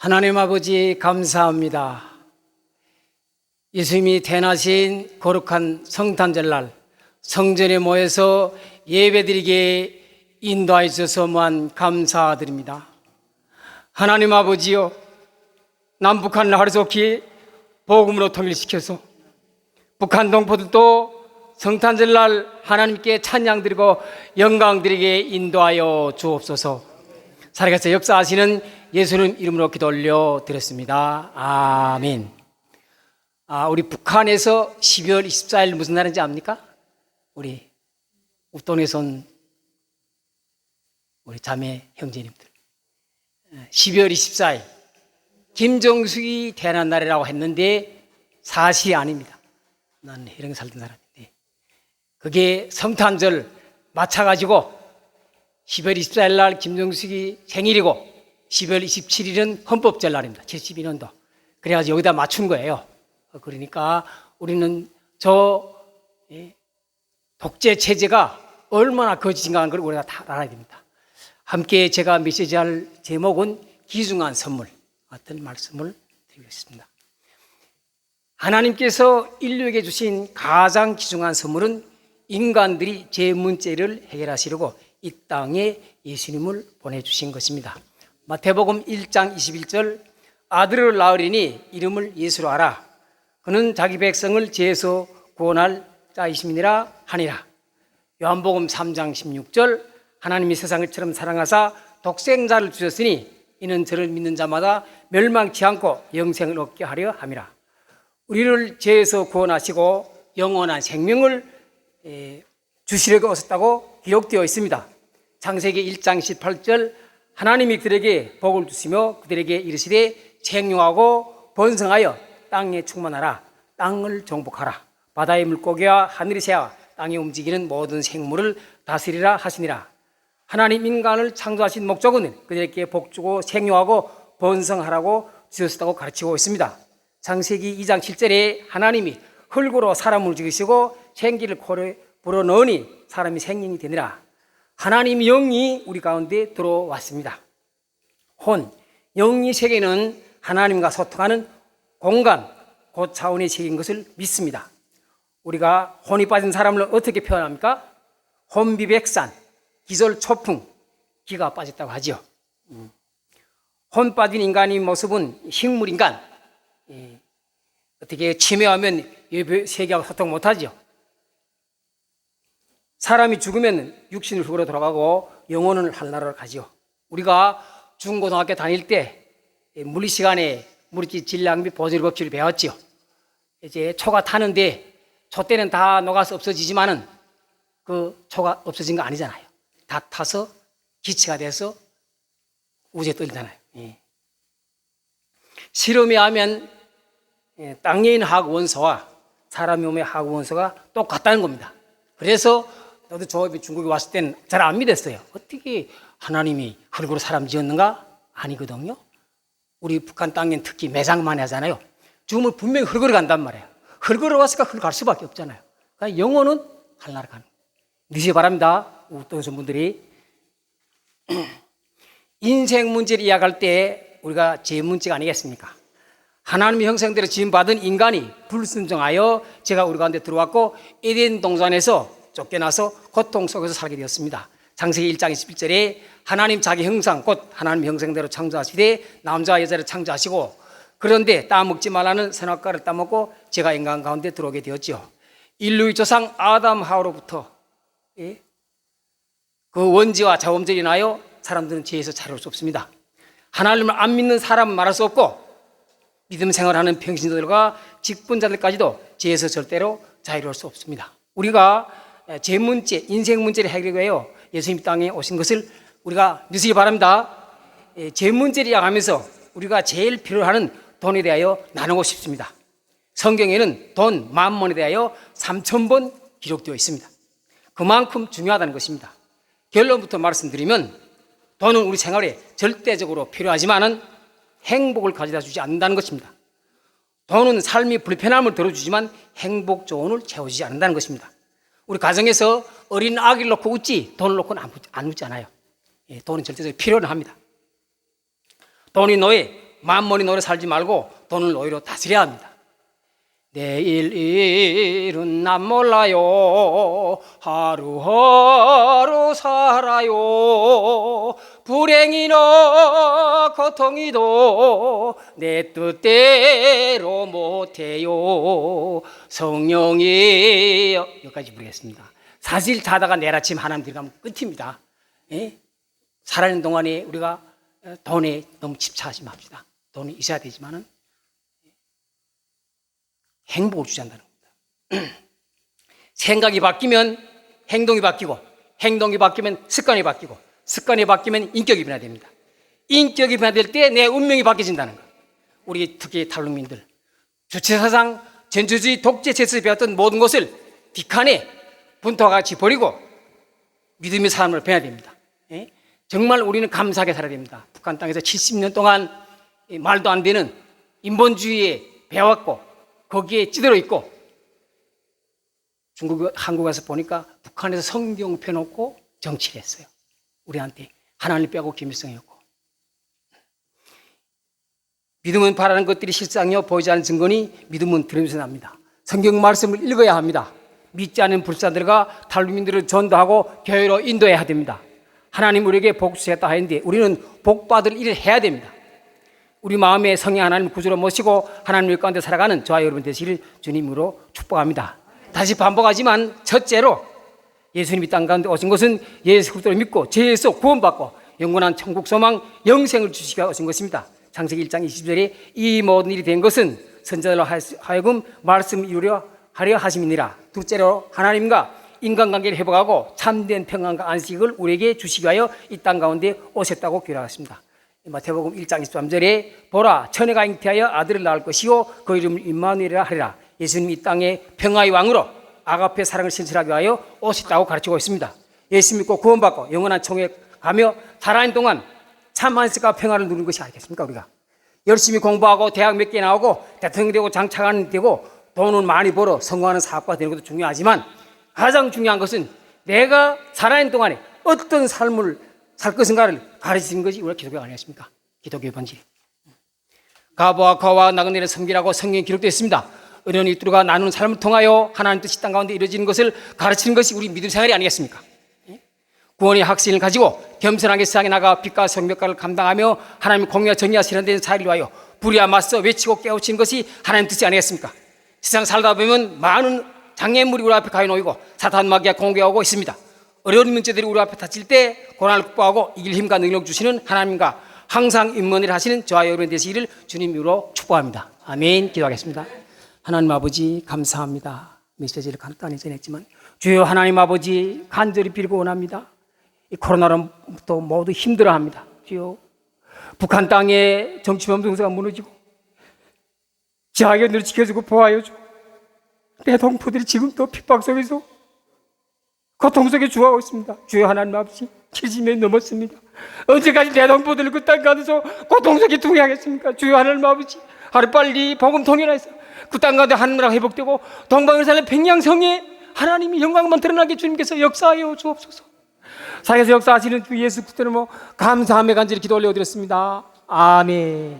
하나님 아버지 감사합니다. 예수님이 태어나신 거룩한 성탄절날 성전에 모여서 예배드리게 인도하여 주셔서 무한 감사드립니다. 하나님 아버지여, 남북한을 하루속히 복음으로 통일시켜서 북한 동포들도 성탄절날 하나님께 찬양드리고 영광드리게 인도하여 주옵소서. 살아계셔 역사하시는 예수님 이름으로 기도 올려드렸습니다. 아멘. 우리 북한에서 12월 24일 무슨 날인지 압니까? 우리 웃돈에서 온 우리 자매 형제님들, 12월 24일 김정숙이 태어난 날이라고 했는데 사실이 아닙니다. 난 해령에 살던 사람인데 그게 성탄절 맞춰가지고 12월 24일 날 김정숙이 생일이고 12월 27일은 헌법절 날입니다. 72년도. 그래가지고 여기다 맞춘 거예요. 그러니까 우리는 저 독재 체제가 얼마나 거짓인가 하는 걸 우리가 다 알아야 됩니다. 함께 제가 메시지할 제목은 귀중한 선물, 어떤 말씀을 드리겠습니다. 하나님께서 인류에게 주신 가장 귀중한 선물은 인간들이 죄 문제를 해결하시려고 이 땅에 예수님을 보내주신 것입니다. 마태복음 1장 21절, 아들을 낳으리니 이름을 예수로 하라. 그는 자기 백성을 죄에서 구원할 자이심이니라 하니라. 요한복음 3장 16절, 하나님이 세상을 처럼 사랑하사 독생자를 주셨으니 이는 저를 믿는 자마다 멸망치 않고 영생을 얻게 하려 함이라. 우리를 죄에서 구원하시고 영원한 생명을 주시려고 오셨다고 기록되어 있습니다. 창세기 1장 18절, 하나님이 그들에게 복을 주시며 그들에게 이르시되 생육하고 번성하여 땅에 충만하라. 땅을 정복하라. 바다의 물고기와 하늘의 새와 땅에 움직이는 모든 생물을 다스리라 하시니라. 하나님 인간을 창조하신 목적은 그들에게 복주고 생육하고 번성하라고 주셨다고 가르치고 있습니다. 창세기 2장 7절에 하나님이 흙으로 사람을 지으시고 생기를 코에 불어넣으니 사람이 생명이 되니라. 하나님 영이 우리 가운데 들어왔습니다. 영의 세계는 하나님과 소통하는 공간, 그 차원의 세계인 것을 믿습니다. 우리가 혼이 빠진 사람을 어떻게 표현합니까? 혼비백산, 기절초풍, 기가 빠졌다고 하죠. 혼 빠진 인간의 모습은 식물인간, 어떻게 침해하면 세계하고 소통 못하죠. 사람이 죽으면 육신을 흙으로 돌아가고 영혼은 하늘나라로 가죠. 우리가 중고등학교 다닐 때 물리 시간에 물질 질량 및 보존 법칙을 배웠죠. 이제 초가 타는데 초 때는 다 녹아서 없어지지만은 그 초가 없어진 거 아니잖아요. 다 타서 기체가 돼서 우주에 떠들잖아요. 실험에 하면 땅에 있는 화학 원소와 사람의 몸의 화학 원소가 똑같다는 겁니다. 그래서 저도 저 중국에 왔을 때는 잘 안 믿었어요. 어떻게 하나님이 흙으로 사람 지었는가? 아니거든요. 우리 북한 땅엔 특히 매장만 하잖아요. 죽으면 분명히 흙으로 간단 말이에요. 흙으로 왔으니까 흙을 갈 수밖에 없잖아요. 그러니까 영혼은 하늘나라 가는 거예요. 믿으시기 바랍니다. 어떤 분들이 인생 문제를 이야기할 때 우리가 죄 문제가 아니겠습니까? 하나님의 형상대로 지음받은 인간이 불순종하여 죄가 우리 가운데 들어왔고 에덴 동산에서 쫓겨나서 고통 속에서 살게 되었습니다. 창세기 1장 21절에 하나님 자기 형상 곧 하나님 형상대로 창조하시되 남자와 여자를 창조하시고 그런데 따먹지 말라는 선악과를 따먹고 죄가 인간 가운데 들어오게 되었죠. 인류의 조상 아담 하와로부터 그 원죄와 자범죄를 인하여 사람들은 죄에서 자유로울 수 없습니다. 하나님을 안 믿는 사람은 말할 수 없고 믿음 생활하는 평신도들과 직분자들까지도 죄에서 절대로 자유로울 수 없습니다. 우리가 죄 문제, 인생 문제를 해결하기 위하여 예수님 땅에 오신 것을 우리가 믿으시기 바랍니다. 죄 문제를 이야기하면서 우리가 제일 필요하는 돈에 대하여 나누고 싶습니다. 성경에는 돈, 만몬에 대하여 3,000번 기록되어 있습니다. 그만큼 중요하다는 것입니다. 결론부터 말씀드리면 돈은 우리 생활에 절대적으로 필요하지만은 행복을 가져다 주지 않는다는 것입니다. 돈은 삶의 불편함을 덜어주지만 행복 조언을 채워주지 않는다는 것입니다. 우리 가정에서 어린 아기를 놓고 웃지 돈을 놓고는 안 웃지 않아요. 돈은 절대적으로 필요는 합니다. 돈이 노예, 만머니 노래 살지 말고 돈을 오히려 다스려야 합니다. 내일 일은 난 몰라요. 하루하루 살아요. 불행이나 고통이도 내 뜻대로 못해요. 성령이 여기까지 부르겠습니다. 사실 자다가 내일 아침 하나님 들어가면 끝입니다. 예? 살아있는 동안에 우리가 돈에 너무 집착하지 맙시다. 돈이 있어야 되지만은 행복을 주지 않는다는 겁니다. 생각이 바뀌면 행동이 바뀌고, 행동이 바뀌면 습관이 바뀌고, 습관이 바뀌면 인격이 변화됩니다. 인격이 변화될 때 내 운명이 바뀌어진다는 것. 우리 특히 탈북민들, 주체사상, 전체주의, 독재 체제에서 배웠던 모든 것을 뒷칸에 분토와 같이 버리고 믿음의 삶으로 변해야 됩니다. 예? 정말 우리는 감사하게 살아야 됩니다. 북한 땅에서 70년 동안 말도 안 되는 인본주의에 배웠고 거기에 찌들어 있고, 한국 와서 보니까 북한에서 성경 펴놓고 정치를 했어요. 우리한테 하나님 빼고 김일성이었고. 믿음은 바라는 것들이 실상이요 보이지 않는 증거니 믿음은 들으면서 납니다. 성경 말씀을 읽어야 합니다. 믿지 않는 불사들과 탈북민들을 전도하고 교회로 인도해야 됩니다. 하나님 우리에게 복 주셨다 하는데 우리는 복 받을 일을 해야 됩니다. 우리 마음에 성령 하나님 구주로 모시고 하나님 가운데 살아가는 저와 여러분 되시기를 주님으로 축복합니다. 다시 반복하지만 첫째로 예수님이 땅 가운데 오신 것은 예수 그리스도를 믿고 죄에서 구원받고 영원한 천국 소망 영생을 주시기 위해 오신 것입니다. 창세기 1장 20절에 이 모든 일이 된 것은 선자들로 하여금 말씀을 이루려 하려 하심이니라. 둘째로 하나님과 인간관계를 회복하고 참된 평안과 안식을 우리에게 주시기 위하여 이 땅 가운데 오셨다고 기록하였습니다. 마태복음 1장 23절에 보라 처녀가 잉태하여 아들을 낳을 것이요 그 이름을 임마누엘이라 하리라. 예수님이 이 땅에 평화의 왕으로 아가페 사랑을 실천하기 위하여 오셨다고 가르치고 있습니다. 예수 믿고 구원받고 영원한 천국에 가며 살아있는 동안 참 안식과 평화를 누리는 것이 아니겠습니까? 우리가 열심히 공부하고 대학 몇 개 나오고 대통령 되고 장차관 되고 돈을 많이 벌어 성공하는 사업가 되는 것도 중요하지만 가장 중요한 것은 내가 살아있는 동안에 어떤 삶을 살 것인가를 가르치는 것이 우리가 기독교 아니겠습니까? 기독교의 본질. 가부와 거와 나그네를 섬기라고 성경에 기록되어 있습니다. 어려운 이들과 나누는 삶을 통하여 하나님 뜻이 땅 가운데 이루어지는 것을 가르치는 것이 우리 믿음 생활이 아니겠습니까? 구원의 확신을 가지고 겸손하게 세상에 나가 빛과 성벽가를 감당하며 하나님 공의와 정의와 실현된 사회를 위하여 불의와 맞서 외치고 깨우치는 것이 하나님 뜻이 아니겠습니까? 세상 살다 보면 많은 장애물이 우리 앞에 가해 놓이고 사탄 마귀가 공격하고 있습니다. 어려운 문제들이 우리 앞에 닥칠 때 고난을 극복하고 이길 힘과 능력 주시는 하나님과 항상 인문을 하시는 저와 여러분 되시기를 주님으로 축복합니다. 아멘. 기도하겠습니다. 하나님 아버지 감사합니다. 메시지를 간단히 전했지만 주여 하나님 아버지 간절히 빌고 원합니다. 이 코로나로부터 모두 힘들어합니다. 주여 북한 땅에 정치범 정서가 무너지고 자연을 지켜주고 보호하여 주. 내 동포들이 지금도 핍박 속에서 고통 속에 죽어가고 있습니다. 주여 하나님 아버지 70년이 넘었습니다. 언제까지 내 동포들을 그 땅 가서 고통 속에 두게 하겠습니까? 주여 하나님 아버지 하루빨리 복음 통일해서 그 땅 가운데 하늘나라가 회복되고 동방예루살렘 백양성에 하나님이 영광만 드러나게 주님께서 역사하여 주옵소서. 사회에서 역사하시는 주 예수 그리스도로 감사함에 간절히 기도 올려드렸습니다. 아멘.